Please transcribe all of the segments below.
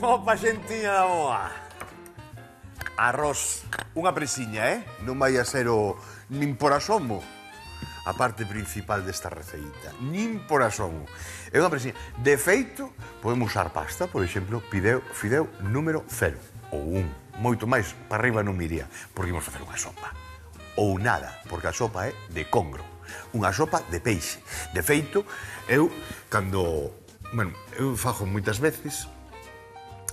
Opa, xentiña da boa. Arroz, unha presiña, non vai a ser o nin por asomo a parte principal desta receita. Nin por asomo. É unha presiña. De feito, podemos usar pasta, por exemplo, fideo número 0 ou 1. Moito máis para arriba non miría, porque imos facer unha sopa. Ou nada, porque a sopa é de congro. Unha sopa de peixe. De feito, eu, cando... Bueno, eu fago moitas veces,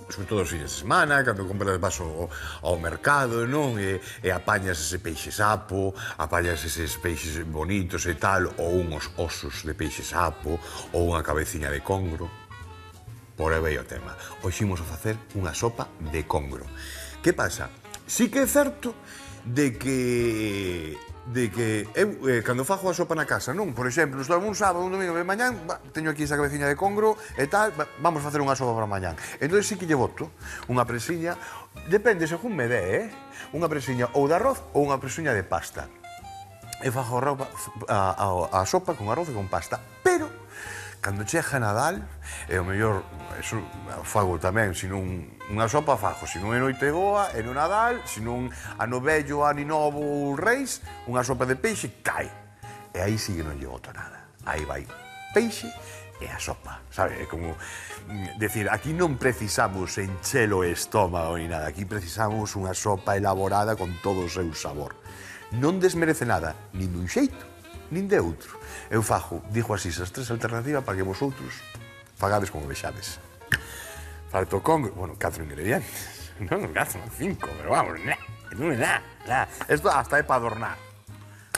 sobre todo os fines de semana, cando compras, vas ao mercado, non? E apañas ese peixe sapo, apañas eses peixes bonitos e tal, ou uns osos de peixe sapo, ou unha cabeciña de congro. Por aí vai o tema. Hoxe imos a facer unha sopa de congro. Que pasa? Sí que é certo de que eu, cando fago a sopa na casa, non? Por exemplo, estou un sábado, un domingo de mañán, teño aquí esa cabeciña de congro e tal, vamos facer unha sopa para mañán. Entón, sí que lle boto unha presiña, depende, según me dé, unha presiña ou de arroz ou unha presiña de pasta. E fago a sopa con arroz e con pasta, pero cando chega Nadal, e o mellor, eso fago tamén, se non unha sopa fago, se non é noite boa, é no Nadal, se non ano vello, ano novo ou reis, unha sopa de peixe cae. E aí sí que non lle boto nada. Aí vai peixe e a sopa, sabe? É como decir, aquí non precisamos encher o estómago ni nada, aquí precisamos unha sopa elaborada con todo o seu sabor. Non desmerece nada, nin dun xeito, nin de outro. Eu fago, digo así, esas tres alternativas para que vosotros fagades como vexades. Falto congro, bueno, 4 ingredientes. Non 4, 5, pero vamos, non é nada. Esto hasta é para adornar.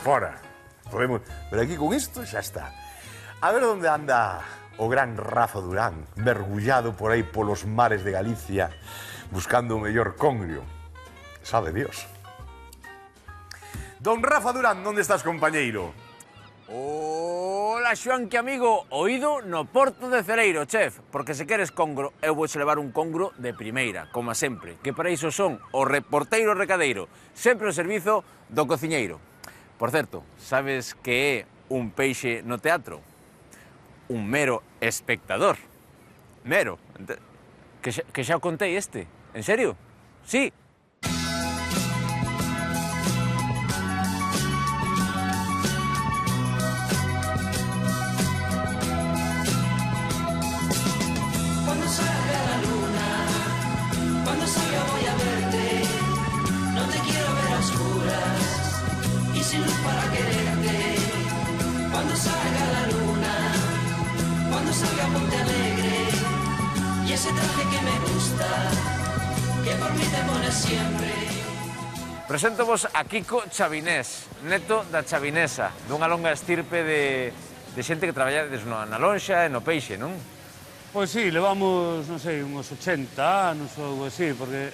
Fora. Podemos, pero aquí con isto xa está. A ver onde anda o gran Rafa Durán, mergullado por aí polos mares de Galicia, buscando o mellor congrio. Sabe Dios. Don Rafa Durán, onde estás, compañeiro? Ola, Xoan, que amigo, oído no Porto de Celeiro, chef, porque se queres congro, eu vou levar un congro de primeira, como sempre, que para iso son o reporteiro recadeiro, sempre ao servizo do cociñeiro. Por certo, sabes que é un peixe no teatro? Un mero espectador. Mero. Que xa o contei este. En serio? Sí. Sin luz para quererte, cuando salga la luna, cuando salga Ponte Alegre, y ese traje que me gusta, que por mí te pones siempre. Preséntovos a Kiko Chavinés, neto da Chavinesa, dunha longa estirpe de xente que traballa na lonxa e no peixe, non? Pois sí, levamos, non sei, uns 80 anos ou algo así, porque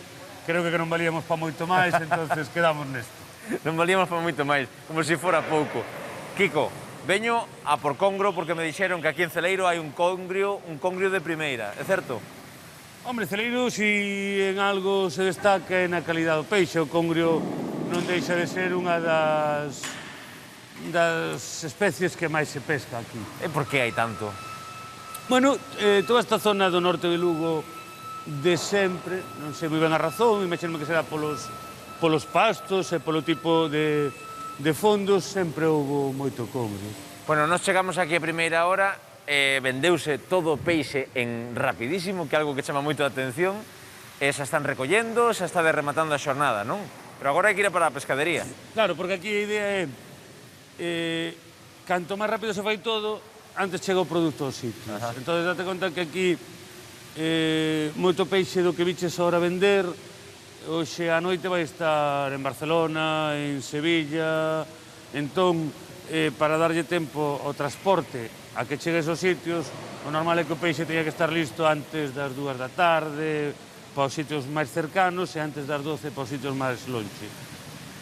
creo que non valíamos pa moito máis, entonces quedamos nesto. Non valíamos para moito máis, como se fora pouco. Kiko, veño a por congro porque me dixeron que aquí en Celeiro hai un congrio de primeira, é certo? Hombre, Celeiro, si en algo se destaca é na calidad do peixe, o congrio non deixa de ser unha das especies que máis se pesca aquí. E por que hai tanto? Bueno, toda esta zona do norte de Lugo de sempre, non sei moi ben a razón, imagino que será polos pastos e polo tipo de fondos, sempre houve moito congrio. Bueno, nós chegamos aquí a primeira hora e vendeuse todo o peixe en rapidísimo, que é algo que chama moito a atención, e xa están recollendo, xa está rematando a xornada, non? Pero agora hai que ir para a pescadería. Claro, porque aquí a idea é canto máis rápido se fai todo, antes chega o produto aos sitios. Entón, date conta que aquí moito peixe do que viches ahora vender, hoxe a noite vai estar en Barcelona, en Sevilla, entón, para darlle tempo ao transporte a que chegues aos sitios, o normal é que o peixe teña que estar listo antes das 2 da tarde, para os sitios máis cercanos, e antes das 12 para os sitios máis longe.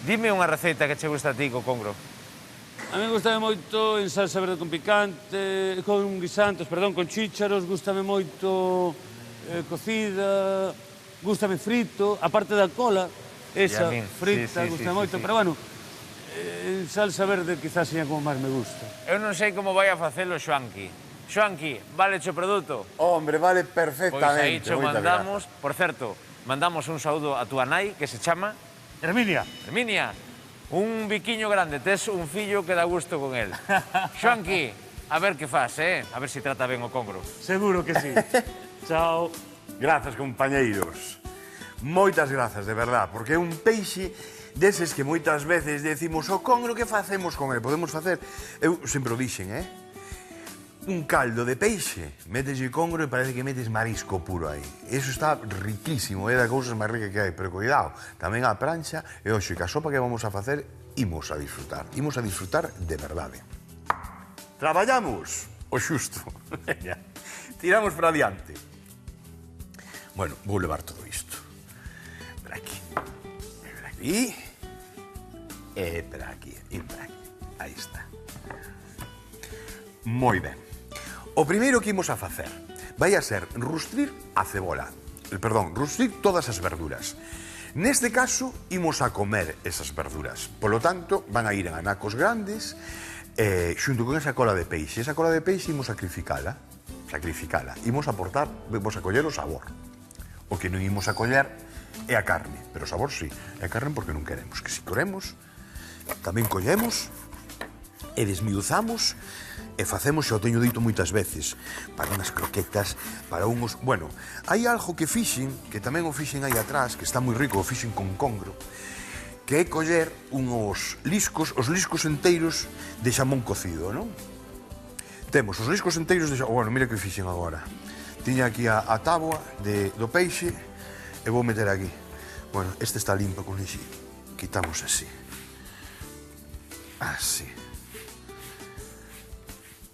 Dime unha receita que che gusta a ti co congro. A mí gustame moito en salsa verde con picante, con guisantes, perdón, con chícharos, gustame moito cocida, gústame frito, a parte da cola, esa frita, gustame moito, pero bueno, en salsa verde quizás seña como máis me gusta. Eu non sei como vai a facelo Xoanqui. Xoanqui, vale o produto? Hombre, vale Pois aí perfectamente. cho Moitas mandamos. Por certo, mandamos un saúdo a túa nai, que se chama Herminia. Herminia. Un biquiño grande, tes un fillo que dá gusto con el. Xoanqui, a ver que faz, A ver se trata ben o congro. Seguro que sí. Chao. Grazas, compañeiros. Moitas grazas, de verdad, porque é un peixe deses que moitas veces decimos o congro, que facemos con ele? Podemos facer, eu sempre o dixen, un caldo de peixe, metes o congro e parece que metes marisco puro aí. Eso está riquísimo, é das cousas máis ricas que hai, pero cuidado, tamén a prancha, e hoxe, que a sopa que vamos a facer, imos a disfrutar de verdade. Traballamos o xusto, tiramos para adiante. Bueno, vou levar todo isto. Por aquí, por aquí, e por aquí, e por aquí. Aí está. Moi ben. O primeiro que imos a facer vai a ser rustrir a cebola. Perdón, rustrir todas as verduras. Neste caso, imos a comer esas verduras. Polo tanto, van a ir en anacos grandes, xunto con esa cola de peixe. Esa cola de peixe imos sacrificala. Imos a coller o sabor. O que non imos a coller é a carne, pero o sabor sí. É a carne porque non queremos. Que si queremos, tamén collemos e desmiuzamos e facemos, xa o teño dito moitas veces, para unhas croquetas, para unhos... Bueno, hai algo que fixen, que tamén o fixen aí atrás, que está moi rico, o fixen con congro, que é coller os liscos enteiros de xamón cocido, non? Temos os liscos enteiros de xamón... Bueno, mira que fixen agora. Tiña aquí a táboa do peixe e vou meter aquí. Bueno, este está limpo con ixe. Quitamos así. Así.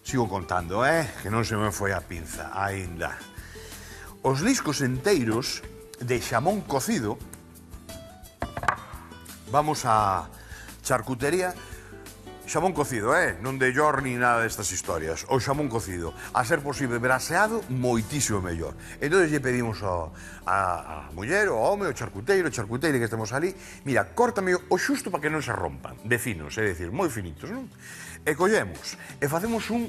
Sigo contando, que non se me foi a pinza, aínda. Os liscos enteiros de xamón cocido, vamos a charcutería, xamón cocido, non de llor ni nada destas historias, o xamón cocido, a ser posible braseado, moitísimo mellor. Entón lle pedimos a muller, o home, o charcuteiro que estemos ali, mira, córtame o xusto para que non se rompan, de finos, é dicir, moi finitos, non? E collemos, e facemos un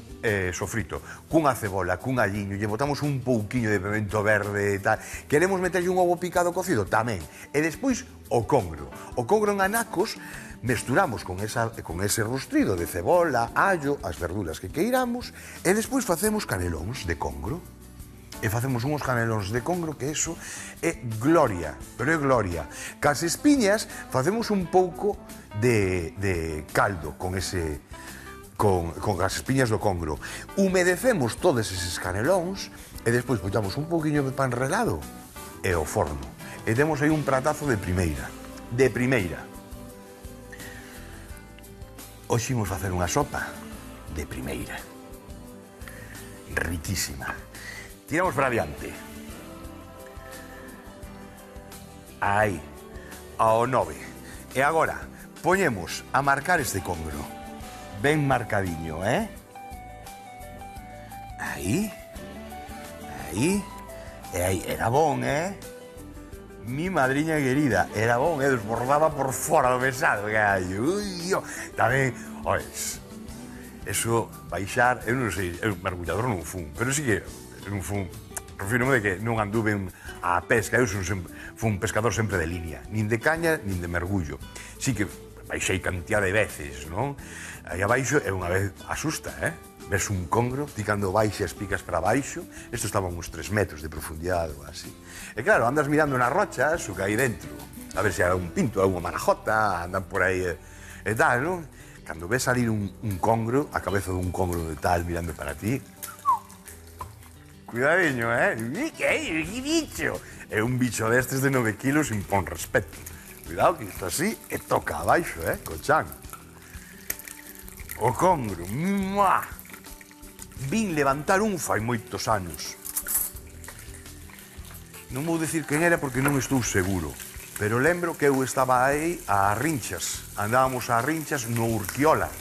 sofrito, cunha cebola, cun alliño, lle botamos un pouquiño de pimento verde e tal. Queremos meterlle un ovo picado cocido? Tamén. E despois o congro en anacos, mesturamos con ese rustrido de cebola, allo, as verduras que queiramos, e despois facemos canelóns de congro. E facemos uns canelóns de congro, que eso é gloria, pero é gloria. Cas espiñas, facemos un pouco de caldo con as espiñas do congro. Humedecemos todos eses canelóns e despois botamos un pouquiño de pan relado e o forno. E temos aí un pratazo de primeira. De primeira. Hoxe imos facer unha sopa de primeira. Riquísima. Tiramos para adiante. Aí, ao 9. E agora, poñemos a marcar este congro. Ben marcadiño, Aí. Aí. E aí, era bon, Mi madriña querida, era bon, desbordaba por fora do mesado, tamén, ois, eso, baixar, eu non sei, eu mergullador non fun, pero sí que non fun, refírome de que non anduve a pesca, eu fun pescador sempre de línea, nin de caña, nin de mergullo, sí que baixei cantidad de veces, non? Aí abaixo, e unha vez asusta, ves un congro, ti cando baixas picas para baixo, isto estaba a uns 3 metros de profundidade ou así. E claro, andas mirando nas rochas, o que hai dentro, a ver se hai un pinto, hai unha marajota, andan por aí e tal, non? Cando ves salir un congro, a cabeza dun congro de tal mirando para ti, cuidadiño, Que bicho? É un bicho destes de 9 kilos impón respeto. Cuidado que isto así e toca abaixo, co chan. O congro, ¡mua! Vin levantar un fai moitos anos. Non vou dicir quen era porque non estou seguro, pero lembro que eu estaba aí a Rinchas. Andábamos a Rinchas no Urquiola.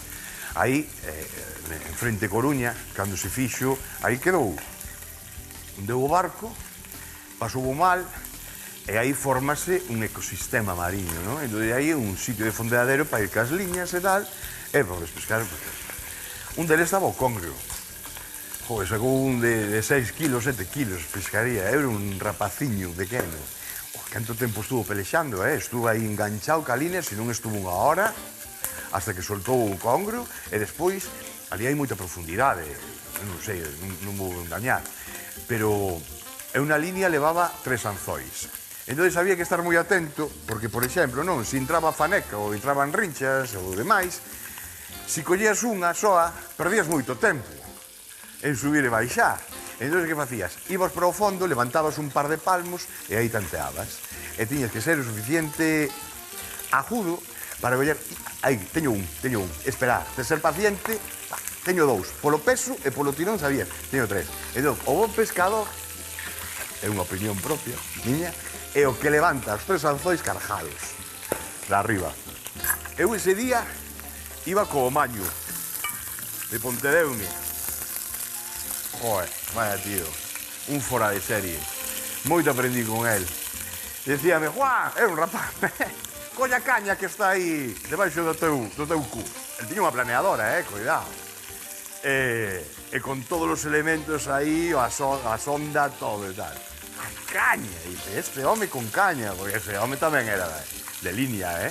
Aí, en frente Coruña, cando se fixo, aí quedou. Deu o barco, pasou o mal, e aí formase un ecosistema mariño, non? Entón, aí é un sitio de fondeadero para ir cas liñas e tal, e podes pescar. Un deles estaba o congro. Joder, sacou un de 6 kilos, 7 kilos, pescaría. Era un rapaciño pequeno. Canto tempo estuvo pelexando, Estuvo aí enganchado ca línea, se non estuvo unha hora, hasta que soltou o congro, e despois, ali hai moita profundidade, non sei, non vou engañar, pero é unha línea levaba 3 anzois. Entón había que estar moi atento, porque, por exemplo, non, se entraba faneca ou entraban rinchas ou demais, se collías unha soa, perdías moito tempo en subir e baixar. Entón, que facías? Ibas para o fondo, levantabas un par de palmos e aí tanteabas. E tiñas que ser o suficiente agudo para coller... Aí, teño un. Esperar, de ser paciente, teño 2. Polo peso e polo tirón sabías, teño 3. Entón, o bon pescador, é unha opinión propia, miña, é o que levanta os 3 anzois cargados, de arriba. Eu ese día iba co maño de Pontedeume. Joder, vaya tío, un fora de serie. Moito aprendí con él. Decíame, Juan, é un rapaz, colla caña que está aí debaixo do teu cu. El tiña unha planeadora, cuidado. E con todos os elementos aí, a sonda, todo e tal. A caña, dice, este home con caña, porque ese home tamén era de línea,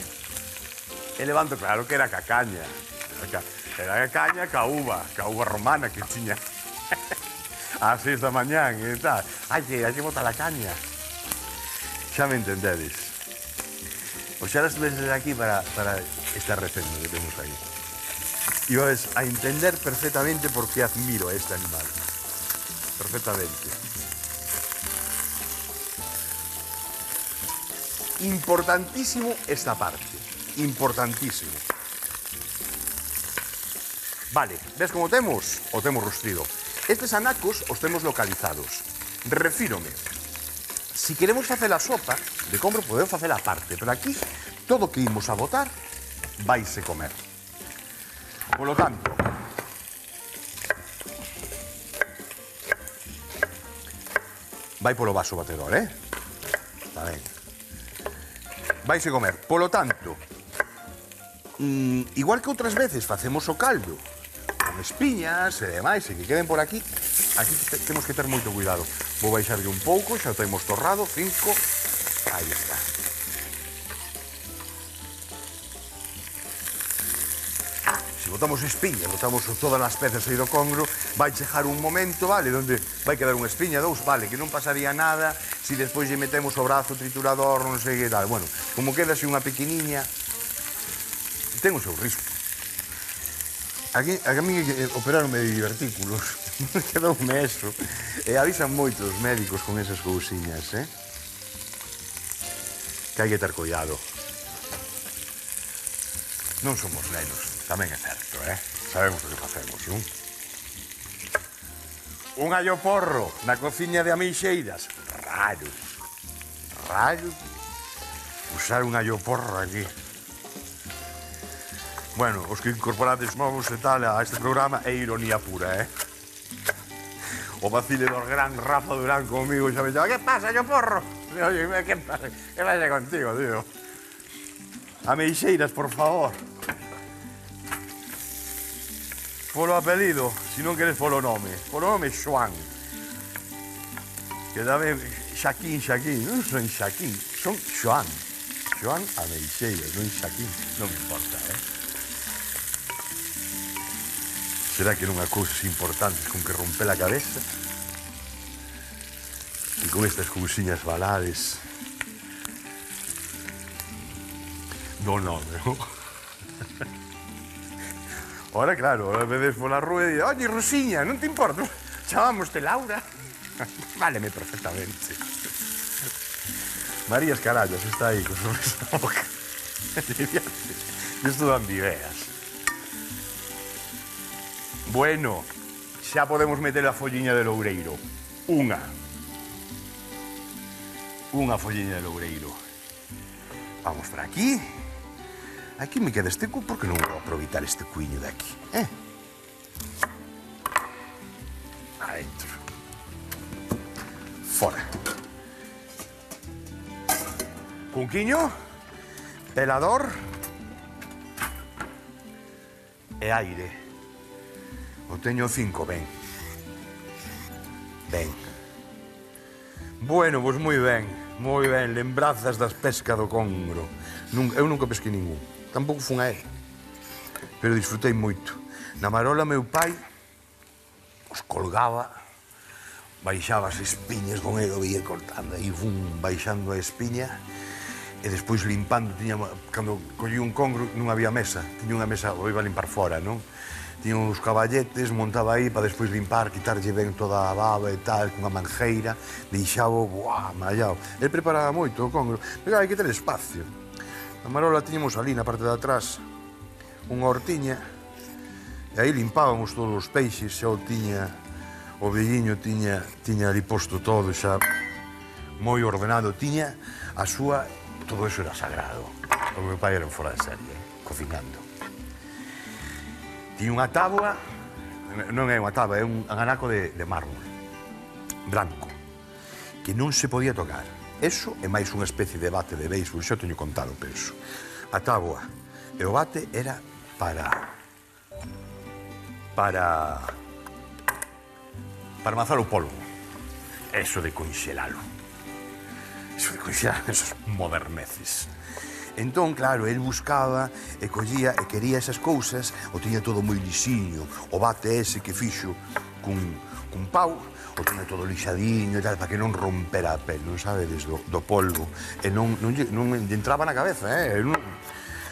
E levanto, claro que era ca caña. Era ca caña ca uva romana que tiña. Ás 6 da mañán e tal. Hai que botar a caña. Xa me entendedes. Oxalá estuveses aquí para esta recendo que temos aí. E vais a entender perfectamente por que admiro a este animal. Perfectamente. Importantísimo esta parte. Importantísimo. Vale, ves como temos? O temos rustrido. Estes anacos os temos localizados. Refírome. Si queremos facer a sopa de congro, podemos facer a parte, pero aquí todo o que imos a botar vaise comer. Por lo tanto, vai polo vaso batedor, Está ben. Vaise comer. Por lo tanto, igual que outras veces facemos o caldo con espiñas e demais, e que queden por aquí temos que ter moito cuidado. Vou baixarlle un pouco, xa o temos torrado, 5, aí está. Se botamos espiña, botamos todas as peces aí do congro, vai chegar un momento, vale, donde vai quedar unha espiña, 2, vale, que non pasaría nada se despois lle metemos o brazo triturador, non sei que tal. Bueno, como queda así unha pequeniña, ten o seu risco. A mí operaronme de divertículos, quedoume eso. E avisan moitos médicos con esas cousiñas, Que hai que ter cuidado. Non somos nenos, tamén é certo, Sabemos o que facemos, non? Un allo porro na cociña de Ameixeiras. Raro. Usar un allo porro aquí. Bueno, os que incorporades novos e tal a este programa é ironía pura, O vacile do gran Rafa Durán comigo xa me chama, que pasa, yo porro? Oye, que pasa contigo, tío? Ameixeiras, por favor. Polo apelido, se non queres polo nome. Polo nome, Xoán. Que dame Xaquín, non son Xaquín, son Xoán. Xoán Ameixeiras, non Xaquín. Non me importa, Será que non há cousas importantes con que romper a cabeza? E con estas cousiñas balades do nome, Ahora, claro, ahora me ves pola rúa e digo, oye, Rosiña, non te importa? Chamámoste Laura. Váleme perfectamente. María Escarallas está aí con sorpresa na boca. Isto dan ideas. Bueno, xa podemos meter a folliña de loureiro. Unha folliña de loureiro. Vamos para aquí. Aquí me queda este cu, porque non vou aproveitar este cuiño de aquí, Adentro. Fora. Cunquiño, pelador e aire. O teño 5, ben. Ben. Bueno, pois moi ben, lembrazas das pesca do congro. Eu nunca pesquei ningún, tampouco fun a él, pero disfrutei moito. Na marola meu pai os colgaba, baixaba as espiñas con ele, o ia cortando, aí baixando a espiña, e despois limpando, cando collí un congro non había mesa, tiña unha mesa, o iba a limpar fora, non? Tiña uns caballetes, montaba aí para despois limpar, quitarlle ben toda a baba e tal, cunha manjeira, deixaba, mallao. El preparaba moito o congro, pero hai que ter espacio. Na marola tiñamos ali na parte de atrás unha hortiña, e aí limpábamos todos os peixes, xa o tiña, o velliño tiña ali posto todo xa moi ordenado, tiña a súa, todo eso era sagrado. O meu pai era un fora de serie, cocinando. Tiña unha táboa, non é unha táboa, é un anaco de mármol, branco, que non se podía tocar. Eso é máis unha especie de bate de béisbol, xa teño contado, penso. A táboa e o bate era para amazar o polvo. Eso de conxelalo. Esos moderneces. Entón, claro, el buscaba e collía e quería esas cousas, o tiña todo moi lisiño, o bate ese que fixo cun pau, o tiña todo lixadiño e tal, para que non rompera a pel, non sabedes, do polvo. E non lle entraba na cabeza,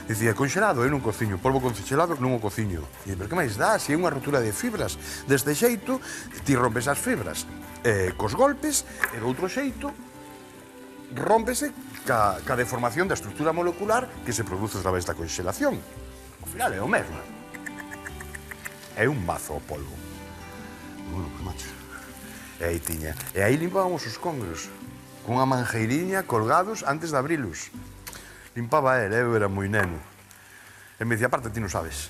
Dicía, conxelado, eu non cociño, polvo conxelado non o cociño. E, pero que máis dá? Se é unha rotura de fibras, deste xeito, ti rompes as fibras cos golpes, e do outro xeito, rómpese ca deformación da estrutura molecular que se produce a través da conxelación. Ao final é o mesmo. É un mazo o polvo. Bueno, pues macho. E aí tiña. E aí limpábamos os congros, cunha manjeiriña colgados antes de abrilos. Limpaba él, eu era moi neno. E me dicía, aparte, ti non sabes.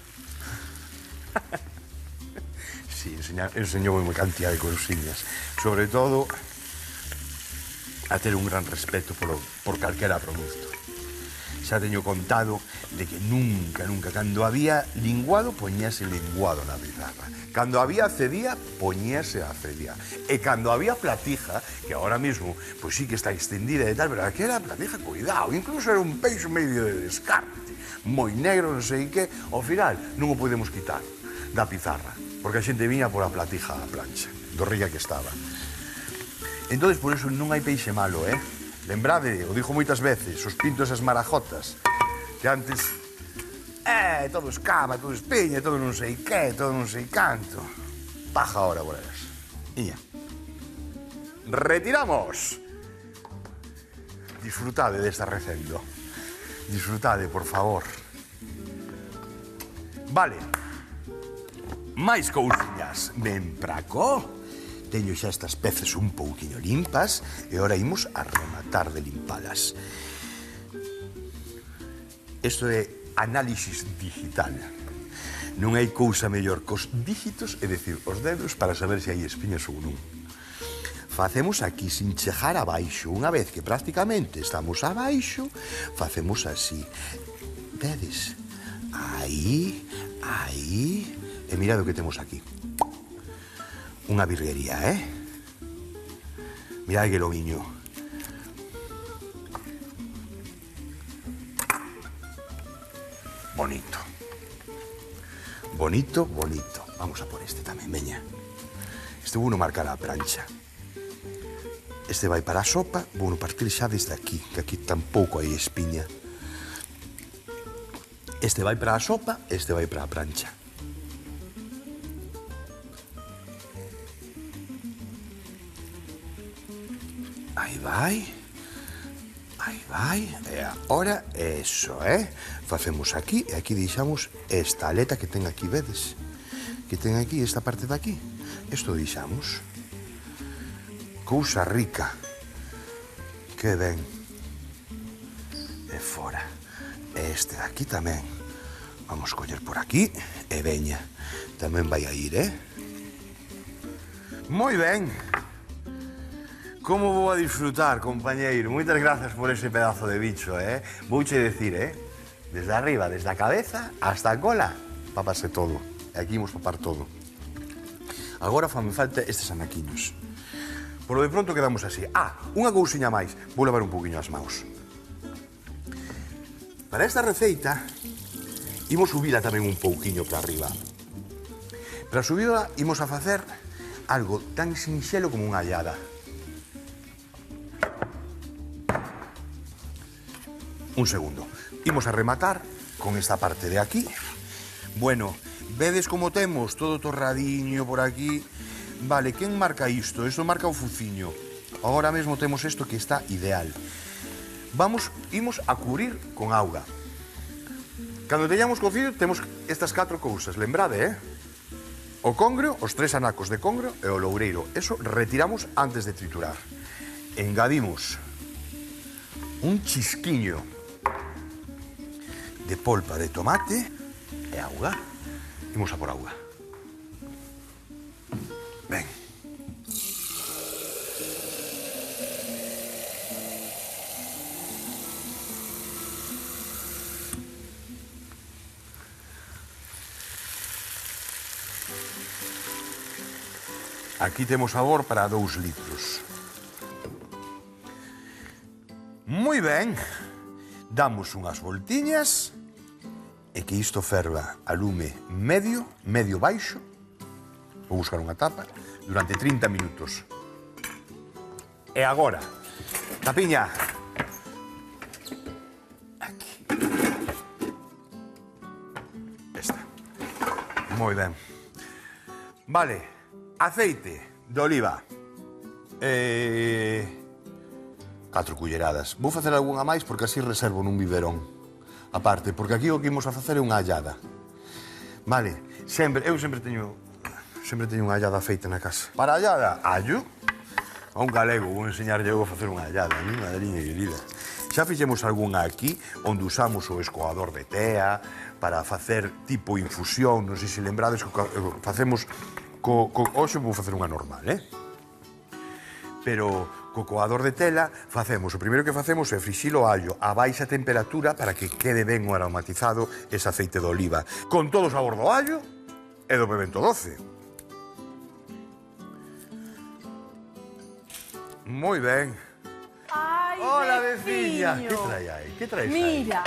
Sí, enseñou unha cantidad de cousiñas. Sobre todo, a ter un gran respeto por calquera produto. Xa teño contado de que nunca, cando había linguado, poñíase linguado na pizarra. Cando había cedía, poñíase a cedía. E cando había platija, que ahora mismo, pois sí que está extendida e tal, pero aquela platija, cuidado, incluso era un peixo medio de descarte, moi negro, non sei que, ao final non o podemos quitar da pizarra, porque a xente viña por a platija á plancha, do rica que estaba. Entón, por iso non hai peixe malo, Lembrade, o dixo moitas veces, os pintos e as marajotas, que antes, todo escama, todo espiña, todo non sei que, todo non sei canto. Paja ahora, boleras. Iña. Retiramos. Disfrutade desta recendo. Disfrutade, por favor. Vale. Máis cousiñas. Ven pra có. Teño xa estas peces un pouquiño limpas e ora imos a rematar de limpalas. Isto é análisis digital. Non hai cousa mellor cos dígitos, é dicir, os dedos, para saber se hai espiñas ou non. Facemos aquí sin chegar abaixo. Unha vez que prácticamente estamos abaixo, facemos así. Vedes? Aí. E mirad o que temos aquí. Unha virguería, Mirad que lomiño. Bonito. Bonito. Vamos a por este tamén, veña. Este vou no marcar a plancha. Este vai para a sopa, vou no partir xa desde aquí, que aquí tampouco hai espiña. Este vai para a sopa, este vai para a plancha. Aí vai, e agora, eso, facemos aquí, e aquí deixamos esta aleta que ten aquí, vedes? Que ten aquí, esta parte de aquí. Isto deixamos. Cousa rica. Que ben. E fora. E este de aquí tamén. Vamos coller por aquí, e veña. Tamén vai a ir, Moi ben. Como vou a disfrutar, compañeiro? Moitas grazas por ese pedazo de bicho, Vouche decir, desde arriba, desde a cabeza hasta a cola, papase todo. E aquí imos papar todo. Agora me falta estes anaquiños. Por lo de pronto quedamos así. Unha cousiña máis. Vou levar un poquinho as maus. Para esta receita, imos subila tamén un pouquiño para arriba. Para subila, imos a facer algo tan sinxelo como unha allada. Un segundo. Imos a rematar con esta parte de aquí. Bueno, vedes como temos todo torradiño por aquí. Vale, quen marca isto? Isto marca o fuciño. Agora mesmo temos isto que está ideal. Imos a cubrir con auga. Cando teñamos cocido, temos estas 4 cousas. Lembrade, O congrio, os 3 anacos de congrio e o loureiro. Eso retiramos antes de triturar. Engadimos un chisquiño de polpa de tomate e auga. Imos a por auga. Ben. Aquí temos sabor para 2 litros. Moi ben. Damos unhas voltiñas e que isto ferva a lume medio baixo. Vou buscar unha tapa durante 30 minutos. E agora, tapiña. Aquí. Esta. Moi ben. Vale, aceite de oliva. 4 culleradas. Vou facer algunha máis porque así reservo nun biberón. Aparte, porque aquí o que imos a facer é unha allada. Vale, eu sempre teño unha allada feita na casa. Para a allada, allo. A un galego vou enseñarlle eu a facer unha allada, mi madriña querida. Xa fixemos algunha aquí, onde usamos o escoador de tea para facer tipo infusión, non sei se lembrades que facemos hoxe vou facer unha normal, Pero co coador de tela o primeiro que facemos é frixilo o allo a baixa temperatura para que quede ben o aromatizado ese aceite de oliva, con todo o sabor do allo e do pemento doce. Moi ben. Ai, Hola, veciño. veciña. Que traes aí? Que traes aí? Mira,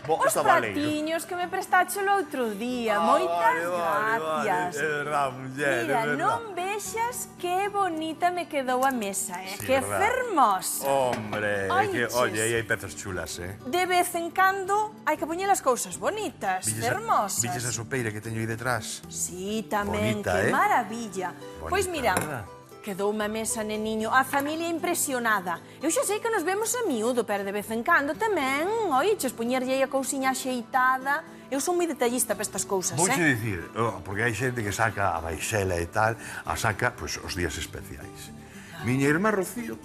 os pratiños que me prestache o outro día. Moitas gracias. É verdad, muller, Mira, é verdad. non vexas que bonita me quedou a mesa, Sí, que verdad. fermosa. Hombre, Ai, oye, ches. aí hai pezas chulas, De vez en cando hai que poñer as cousas bonitas, fermosas. Villes a sopeira que teño aí detrás? Sí, tamén, Bonita, que maravilla. Pois Bonita, mira, verdad? quedou unha mesa, neniño, a familia impresionada. Eu xa sei que nos vemos a miúdo, pero de vez en cando tamén, oiches, poñerlle aí a cousiña axeitada. Eu son moi detallista para estas cousas, Vouche dicir, porque hai xente que saca a baixela e tal, a saca, pois, os días especiais. Miña irmá Rocío,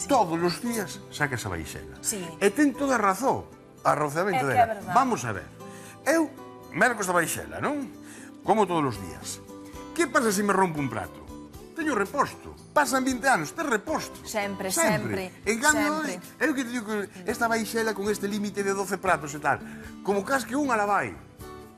todos os días saca esa baixela. Sí. E ten toda a razón, arrozamento É que dela. é verdad. Vamos a ver, eu merco esta baixela, non? Como todos os días. Que pasa se me rompo un prato? Teño reposto. Pasan 20 anos, ten reposto. Sempre. En cambio, sempre. eu que te digo que esta baixela con este límite de 12 pratos e tal, como casque unha la vai.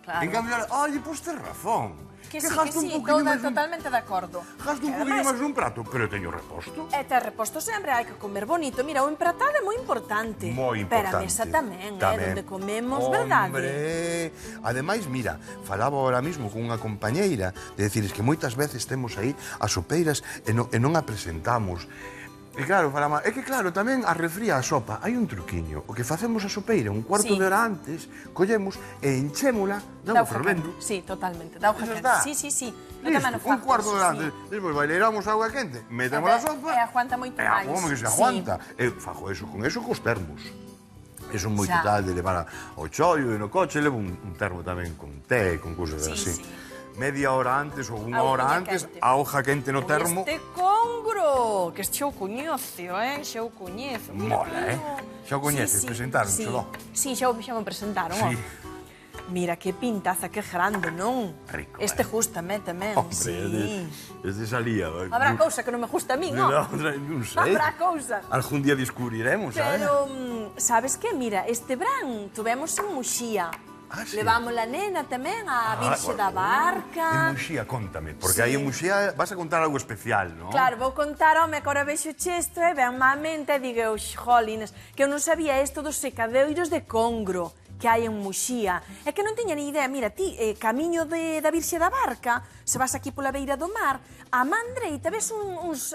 Claro. En cambio, oye, pois ten razón. Que sí, gasto un poquinho máis totalmente de acordo. Gasto un poquinho máis un prato, pero teño reposto. E te reposto sempre, hai que comer bonito. Mira, o empratado é moi importante. Moi importante. Pero a mesa tamén, donde comemos, verdade? Hombre, ademais, mira, falaba ahora mismo con unha compañeira de decir, que moitas veces temos aí as sopeiras e non a presentamos. E claro, falaba, é que claro, tamén a refría a sopa. Hai un truquiño. O que facemos a sopeira un cuarto Sí. de hora antes, collemos e enchémola de auga fervendo. Sí, totalmente, da auga Eso quente. está. Sí. Listo, un cuarto de hora antes. Despois baileiramos a auga quente, metemos a sopa. E aguanta moito máis. Como que se Sí. aguanta. E fajo eso, con eso cos termos. Eso é moito Xa. tal de levar ao chollo e no coche levo un termo tamén con té, con cousas Sí, así. sí. Media hora antes ou unha Auga hora antes, quente. a hoja quente no termo. Este congro, que xa o coñezo, xa o coñezo. Mira, Mola, Xa o coñeces, presentáronchelo. Sí, xa me presentaron, Sí. Mira, que pintaza, que grande, non? Rico, Este gustame tamén, Hombre, sí. este salía. Habrá cousa que non me gusta a mí, non? Non sei. Habrá cousa. Algún día descubriremos, sabes? Pero, sabes que, mira, este verán tuvemos en Muxía sí. Levamos la nena tamén á Virxe da Barca. En Muxía, contame, porque aí en Muxía vas a contar algo especial, non? Claro, vou contar, home, que ahora vexo chesto e ben má mente e digo, jolines, que eu non sabía isto dos secadoiros de Congro que hai en Muxía. É que non teña ni idea. Mira, ti, camiño da Virxe da Barca, se vas aquí pola beira do mar, a mandreita ves uns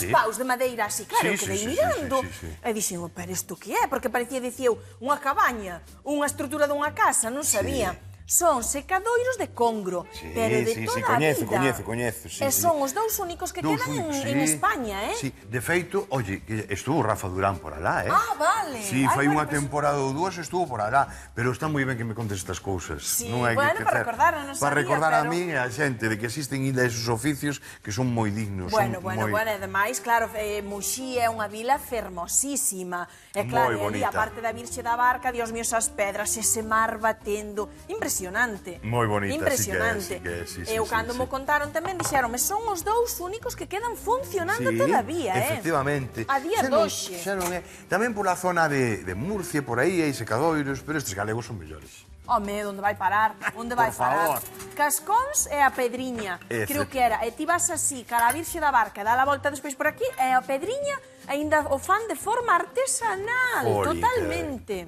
paus de madeira así, claro, eu quedei mirando. E dixen, pero isto que é? Porque parecía, dicía eu, unha cabaña, unha estrutura dunha casa, non sabía. Son secadoiros de Congro, pero de toda a vida. Coñezo. E son os dous únicos que quedan en España, eh? Sí, de feito, oye, estuvo Rafa Durán por alá, eh? Ah, vale. Sí, fai unha temporada ou dúas estuvo por alá, pero está moi ben que me contes estas cousas. Sí, Non hai bueno, que para ter- recordar, non Para sabía, recordar a pero- min e a xente de que existen ainda esos oficios que son moi dignos. Bueno, son e ademais, claro, Muxía é unha vila fermosísima. E claro, Moi e ali, bonita. a parte da Virxe da Barca, Dios mío, esas pedras, ese mar batendo, impresionante. Moi bonita, impresionante. sí, Eu cando mo contaron tamén dixeronme, son os dous únicos que quedan funcionando todavía, efectivamente. A día doxe. Xa non é. Tamén pola zona de Murcia, por aí, hai secadoiros, pero estes galegos son mellores. Home, onde vai parar? Onde vai parar? Cascóns e a Pedriña, creo que era. E ti vas así, cara a Virxe da Barca, dá a volta despois por aquí, e a Pedriña aínda o fan de forma artesanal, Jolica. totalmente.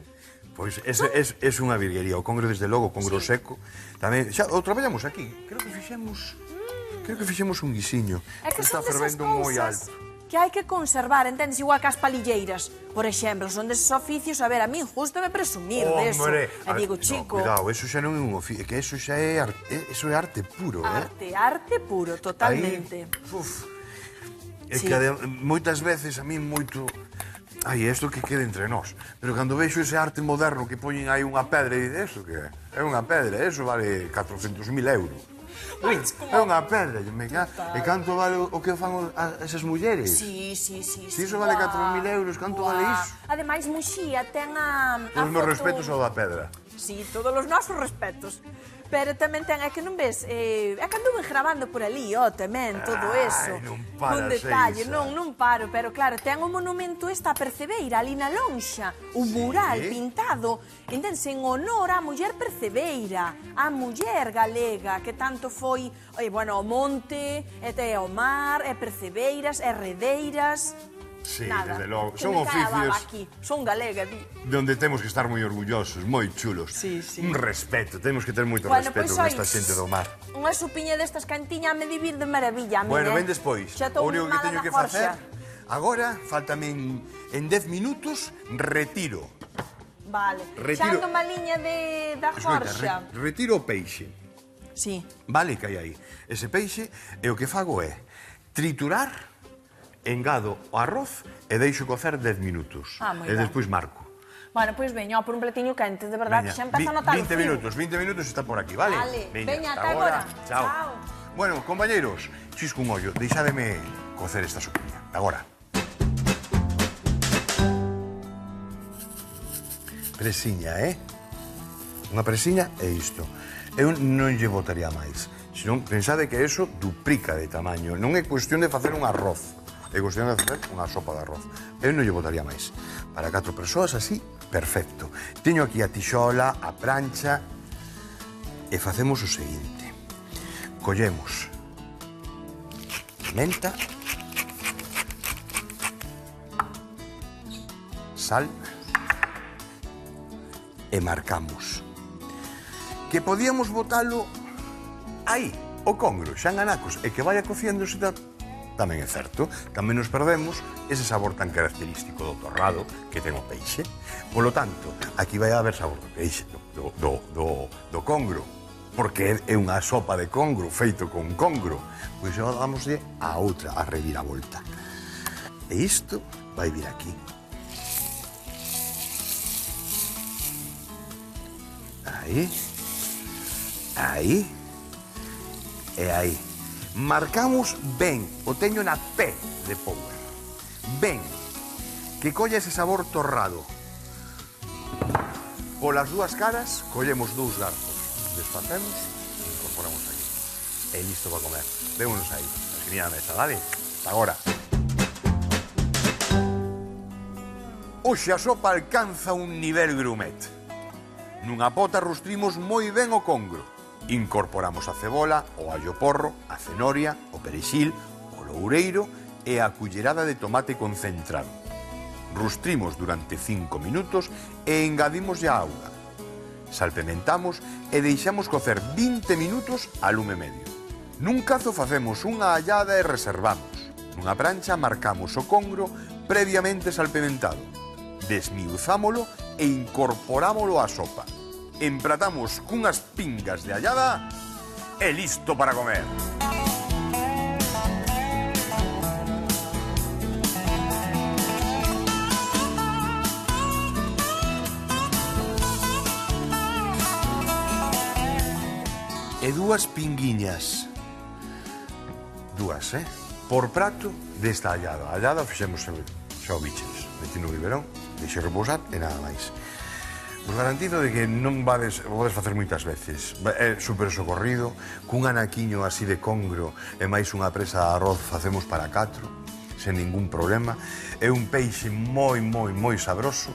Pois é unha virguería. O Congro, desde logo, o Congro seco. Tamén, xa, o traballamos aquí. Creo que fixemos un guisiño. É que Está son desas fervendo moi cousas alto. que hai que conservar, entendes? Igual que as palilleiras, por exemplo, son deses oficios, a ver, a mí justo me presumir deso. Hombre, E digo, chico, cuidado, eso xa non é un oficio, que eso xa é arte puro, arte puro, totalmente. É que moitas veces a mí moito... Ai, isto que quede entre nós. Pero cando vexo ese arte moderno que poñen aí unha pedra e dice, eso que é? É unha pedra, eso vale 400.000 euros. É unha pedra, e canto vale o que fan esas mulleres? Sí. Si iso vale 4.000 euros, canto vale iso? Ademais, Muxía ten a Os meus foto- respetos ao da pedra. Sí, todos os nosos respetos. Pero tamén ten, é que non ves, é que anduve grabando por ali, tamén, todo eso. non paras, un detalle, Isa. non paro, pero claro, ten o monumento esta Percebeira, ali na lonxa, un mural pintado, entense, en honor á muller percebeira, á muller galega, que tanto foi, bueno, o monte, e o mar, e percebeiras, e redeiras... Sí, Nada, desde logo. que Son me cae a baba oficios aquí. Son galega, di. de onde temos que estar moi orgullosos, moi chulos. Sí. Un respeto, temos que ter moito Bueno, respeto pois, con oi, esta xente do mar. Unha supiña destas cantiña me divir de maravilla, a mí, Bueno, ven despois. Xa O estou único que mala teño da que forxa. facer agora, faltame en 10 minutos, retiro. Vale. Retiro- Xa ando má liña da Escoita, forxa. retiro o peixe. Sí. Vale, que hai aí. Ese peixe, e o que fago é triturar, engado o arroz e deixo cocer 10 minutos. Moi E ben. despois marco. Bueno, pois veña, por un platiño quente, de verdade, que xa empeza a notar o 20 frío. 20 minutos está por aquí, vale? Vale, veña, ata agora. Chao. Bueno, compañeros, chisco un ollo, deixádeme cocer esta sopiña. Agora. Presiña, Unha presiña é isto. Eu non lle botaría máis. Senón, pensade que eso duplica de tamaño. Non é cuestión de facer un arroz. É cuestión de facer unha sopa de arroz. Eu non lle botaría máis. Para 4 persoas así, perfecto. Teño aquí a tixola, a plancha, e facemos o seguinte. Collemos pimenta, sal e marcamos. Que podíamos botalo aí, o congro, xa en anacos, e que vaya cociéndose tamén é certo. Tamén nos perdemos ese sabor tan característico do torrado que ten o peixe. Polo tanto, aquí vai haber sabor do peixe, do congro, porque é unha sopa de congro feito con congro. Pois dámoslle a outra, a reviravolta. E isto vai vir aquí. Aí. Aí. E aí. Marcamos ben, o teño na P de Power. Ben, que colle ese sabor torrado. Polas dúas caras, collemos 2 garzos. Desfacemos e incorporamos aquí. E listo para comer. Vémonos aí, a genial mesa, vale? Hasta agora. Hoxe a sopa alcanza un nivel grumet. Nunha pota rustrimos moi ben o congro. Incorporamos a cebola, o allo porro, a cenoria, o perexil, o loureiro e a cullerada de tomate concentrado. Rustrimos durante 5 minutos e engadimos a auga. Salpementamos e deixamos cocer 20 minutos a lume medio. Nun cazo facemos unha allada e reservamos. Nunha prancha marcamos o congro previamente salpementado. Desmiuzámolo e incorporámolo á sopa. Empratamos cunhas pingas de allada e listo para comer. E dúas pinguiñas. Dúas, por prato desta allada. A allada fixemos xa o biches. Meti no biberón, deixe repousar e nada máis. Vos garantizo de que non podes facer moitas veces. É super socorrido, cun anaquiño así de congro e máis unha presa de arroz facemos para 4, sen ningún problema. É un peixe moi sabroso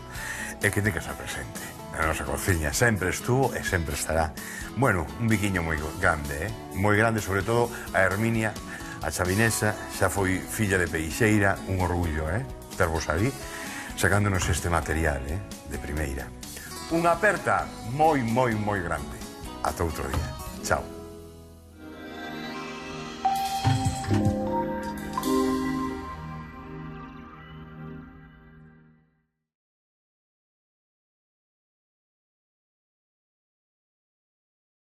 e que ten que estar presente. A nosa cociña sempre estuvo e sempre estará. Bueno, un biquiño moi grande, moi grande, sobre todo a Herminia, a chavinesa, xa foi filla de peixeira, un orgullo, tervos ali, sacándonos este material, de primeira. Unha aperta moi grande. Ata outro día. Chao.